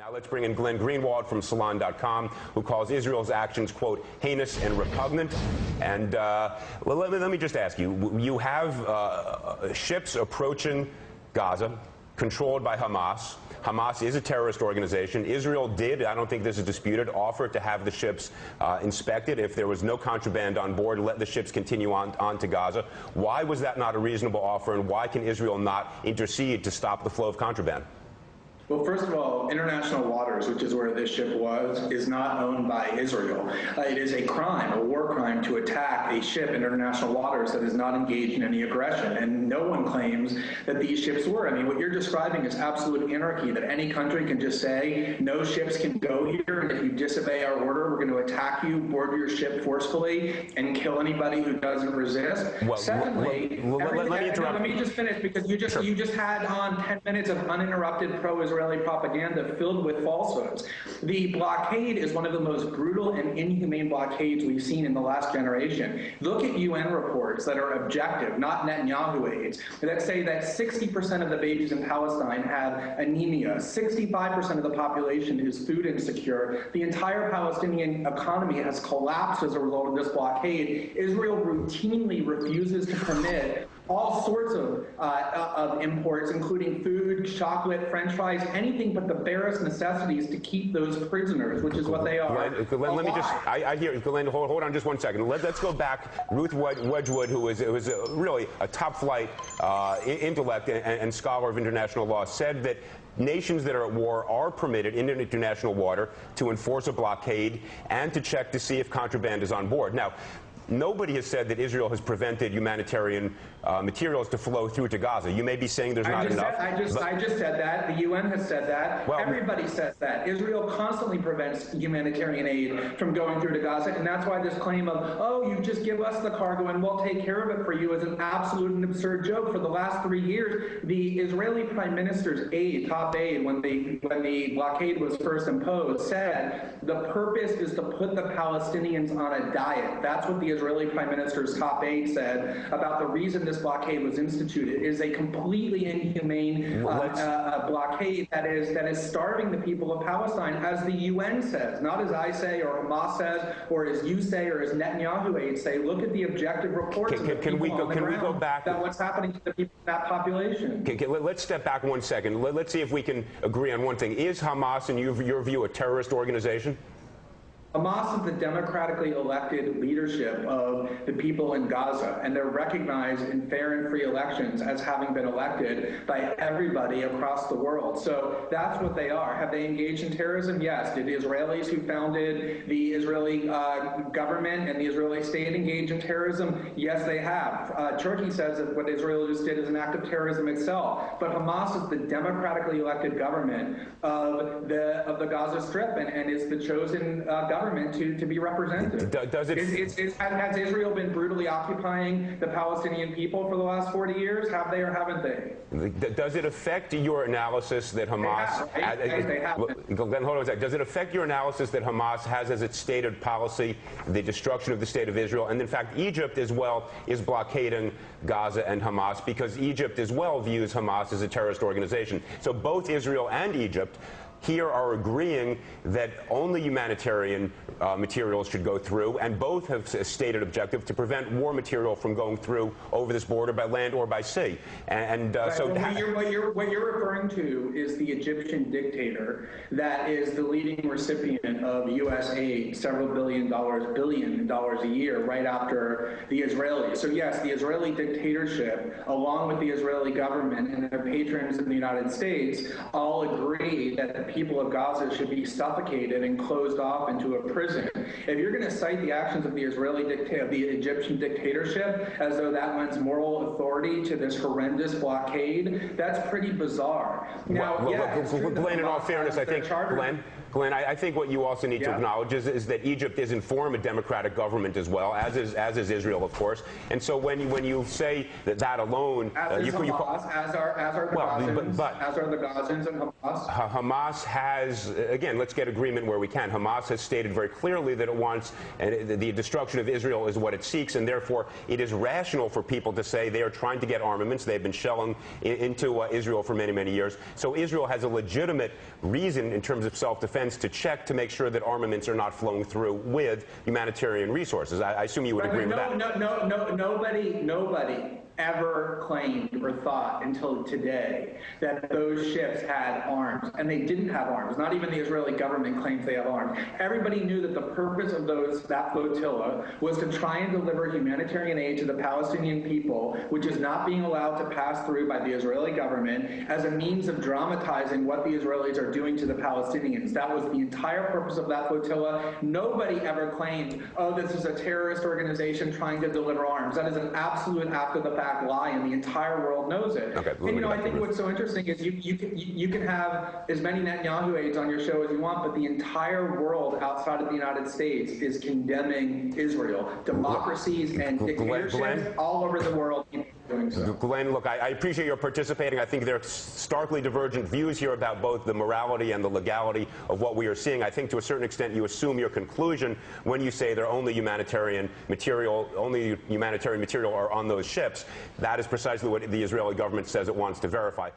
Now let's bring in Glenn Greenwald from Salon.com, who calls Israel's actions, quote, heinous and repugnant. And well, let me just ask you, you have ships approaching Gaza, controlled by Hamas. Hamas is a terrorist organization. Israel did, I don't think this is disputed, offer to have the ships inspected. If there was no contraband on board, let the ships continue on to Gaza. Why was that not a reasonable offer, and why can Israel not intercede to stop the flow of contraband? Well, first of all, international waters, which is where this ship was, is not owned by Israel. It is a crime, a war crime, to attack a ship in international waters that is not engaged in any aggression. And no one claims that these ships were. I mean, what you're describing is absolute anarchy, that any country can just say, no ships can go here, and if you disobey our order, we're going to attack you, board your ship forcefully, and kill anybody who doesn't resist. Well, Secondly, let me just finish, because you just had on 10 minutes of uninterrupted pro-Israeli propaganda filled with falsehoods. The blockade is one of the most brutal and inhumane blockades we've seen in the last generation. Look at UN reports that are objective, not Netanyahu aides, that say that 60% of the babies in Palestine have anemia, 65% of the population is food insecure. The entire Palestinian economy has collapsed as a result of this blockade. Israel routinely refuses to permit all sorts of imports, including food, chocolate, French fries, anything but the barest necessities to keep those prisoners, which is what they are. Glenn, let me just, I hear, Glenn, hold on just one second. Let's go back. Ruth Wedgwood, who is really a top-flight intellect and scholar of international law, said that nations that are at war are permitted in international water to enforce a blockade and to check to see if contraband is on board. Now, nobody has said that Israel has prevented humanitarian materials to flow through to Gaza. You may be saying there's not enough. I just said that. The UN has said that. Well, everybody says that. Israel constantly prevents humanitarian aid from going through to Gaza, and that's why this claim of, oh, you just give us the cargo and we'll take care of it for you is an absolute and absurd joke. For the last 3 years, the Israeli Prime Minister's aide, top aide, when the blockade was first imposed, said the purpose is to put the Palestinians on a diet. That's what the Israeli Prime Minister's top aide said about the reason this blockade was instituted. It is a completely inhumane blockade that is starving the people of Palestine, as the UN says, not as I say or Hamas says or as you say or as Netanyahu aides say. Look at the objective reports can we go back about what's happening to the people in that population. Let's step back 1 second. Let's see if we can agree on one thing. Is Hamas, in your view, a terrorist organization? Hamas is the democratically elected leadership of the people in Gaza, and they're recognized in fair and free elections as having been elected by everybody across the world. So that's what they are. Have they engaged in terrorism? Yes. Did the Israelis who founded the Israeli government and the Israeli state engage in terrorism? Yes, they have. Turkey says that what Israel just did is an act of terrorism itself. But Hamas is the democratically elected government of the Gaza Strip, and is the chosen government to be represented. Has Israel been brutally occupying the Palestinian people for the last 40 years? Have they or haven't they? Does it affect your analysis that Hamas... They have. Glenn, hold on a second. Does it affect your analysis that Hamas has as its stated policy the destruction of the state of Israel? And in fact, Egypt as well is blockading Gaza and Hamas, because Egypt as well views Hamas as a terrorist organization. So both Israel and Egypt here are agreeing that only humanitarian materials should go through, and both have a stated objective to prevent war material from going through over this border by land or by sea. So what you're referring to is the Egyptian dictator that is the leading recipient of U.S. aid, several billion dollars a year, right after the Israelis. So yes, the Israeli dictatorship, along with the Israeli government and their patrons in the United States, all agree that the people of Gaza should be suffocated and closed off into a prison. If you're going to cite the actions of the the Egyptian dictatorship as though that lends moral authority to this horrendous blockade, that's pretty bizarre. Now, Glenn, in all fairness, I think, Glenn, I think what you also need to acknowledge is that Egypt is in form a democratic government as well, as is Israel, of course. And so when you say that alone, as are the Gazans and Hamas. Hamas Hamas has, again, let's get agreement where we can. Hamas has stated very clearly that it wants the destruction of Israel is what it seeks, and therefore it is rational for people to say they are trying to get armaments. They've been shelling into Israel for many, many years. So Israel has a legitimate reason in terms of self-defense to check to make sure that armaments are not flowing through with humanitarian resources. I assume you would agree with that. Nobody ever claimed or thought until today that those ships had arms, and they didn't have arms. Not even the Israeli government claims they have arms. Everybody knew that the purpose of that flotilla was to try and deliver humanitarian aid to the Palestinian people, which is not being allowed to pass through by the Israeli government, as a means of dramatizing what the Israelis are doing to the Palestinians. That was the entire purpose of that flotilla. Nobody ever claimed, oh, this is a terrorist organization trying to deliver arms. That is an absolute after-the-fact lie, and the entire world knows it. Okay, and I think what's so interesting is you can have as many Netanyahu aides on your show as you want, but the entire world outside of the United States is condemning Israel. Democracies and dictatorships all over the world doing so. Glenn, look, I appreciate your participating. I think there are starkly divergent views here about both the morality and the legality of what we are seeing. I think to a certain extent you assume your conclusion when you say there are only humanitarian material are on those ships. That is precisely what the Israeli government says it wants to verify.